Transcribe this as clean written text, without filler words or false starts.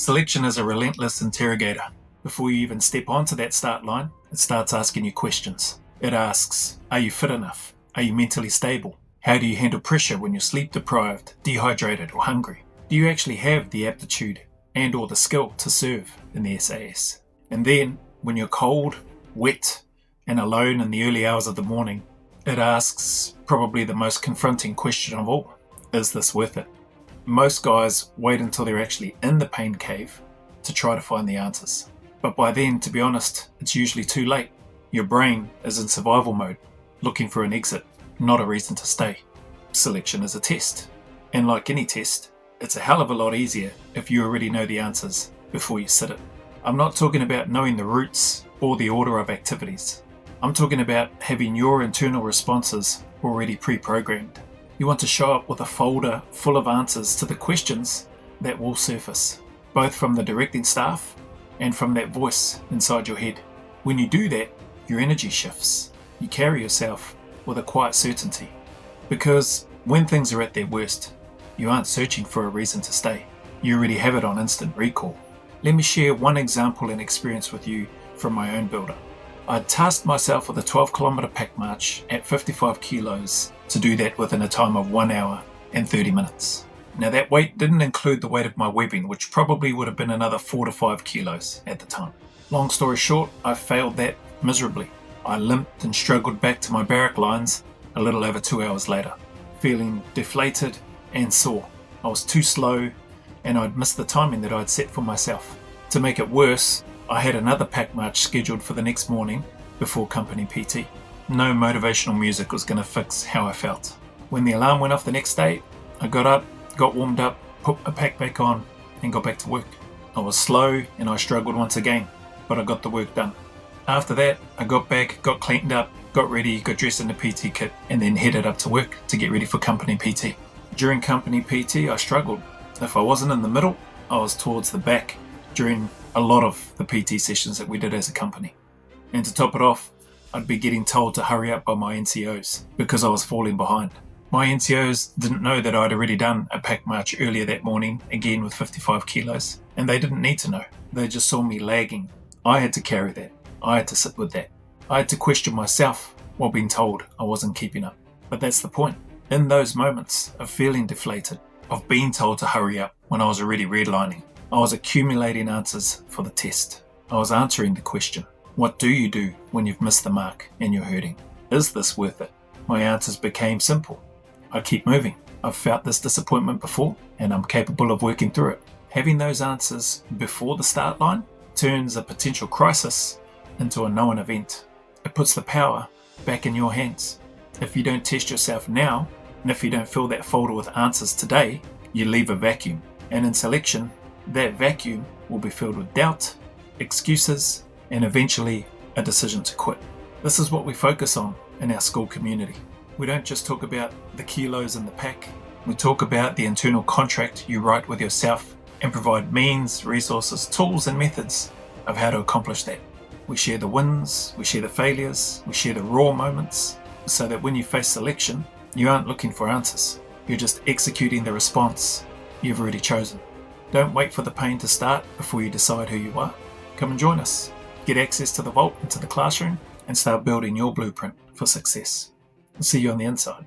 Selection is a relentless interrogator. Before you even step onto that start line, it starts asking you questions. It asks, are you fit enough? Are you mentally stable? How do you handle pressure when you're sleep deprived, dehydrated or hungry? Do you actually have the aptitude and or the skill to serve in the SAS? And then, when you're cold, wet and alone in the early hours of the morning, it asks probably the most confronting question of all. Is this worth it? Most guys wait until they're actually in the pain cave to try to find the answers. But by then, to be honest, it's usually too late. Your brain is in survival mode, looking for an exit, not a reason to stay. Selection is a test. And like any test, it's a hell of a lot easier if you already know the answers before you sit it. I'm not talking about knowing the routes or the order of activities. I'm talking about having your internal responses already pre-programmed. You want to show up with a folder full of answers to the questions that will surface, both from the directing staff and from that voice inside your head. When you do that, your energy shifts. You carry yourself with a quiet certainty. Because when things are at their worst, you aren't searching for a reason to stay. You already have it on instant recall. Let me share one example and experience with you from my own build-up. I'd tasked myself with a 12-kilometre pack march at 55 kilos to do that within a time of 1 hour and 30 minutes. Now that weight didn't include the weight of my webbing, which probably would have been another 4 to 5 kilos at the time. Long story short, I failed that miserably. I limped and struggled back to my barrack lines a little over 2 hours later, feeling deflated and sore. I was too slow and I'd missed the timing that I'd set for myself. To make it worse, I had another pack march scheduled for the next morning before company PT. No motivational music was going to fix how I felt. When the alarm went off the next day, I got up, got warmed up, put my pack back on and got back to work. I was slow and I struggled once again, but I got the work done. After that, I got back, got cleaned up, got ready, got dressed in the PT kit and then headed up to work to get ready for company PT. During company PT, I struggled. If I wasn't in the middle, I was towards the back during a lot of the PT sessions that we did as a company. And to top it off, I'd be getting told to hurry up by my NCOs because I was falling behind. My NCOs didn't know that I'd already done a pack march earlier that morning, again with 55 kilos, and they didn't need to know. They just saw me lagging. I had to carry that. I had to sit with that. I had to question myself while being told I wasn't keeping up. But that's the point. In those moments of feeling deflated, of being told to hurry up when I was already redlining, I was accumulating answers for the test. I was answering the question, what do you do when you've missed the mark and you're hurting? Is this worth it? My answers became simple. I keep moving. I've felt this disappointment before and I'm capable of working through it. Having those answers before the start line turns a potential crisis into a known event. It puts the power back in your hands. If you don't test yourself now, and if you don't fill that folder with answers today, you leave a vacuum. And in selection, that vacuum will be filled with doubt, excuses, and eventually a decision to quit. This is what we focus on in our Skool community. We don't just talk about the kilos in the pack. We talk about the internal contract you write with yourself and provide means, resources, tools, and methods of how to accomplish that. We share the wins, we share the failures, we share the raw moments, so that when you face selection, you aren't looking for answers. You're just executing the response you've already chosen. Don't wait for the pain to start before you decide who you are. Come and join us. Get access to the vault and to the classroom and start building your blueprint for success. I'll see you on the inside.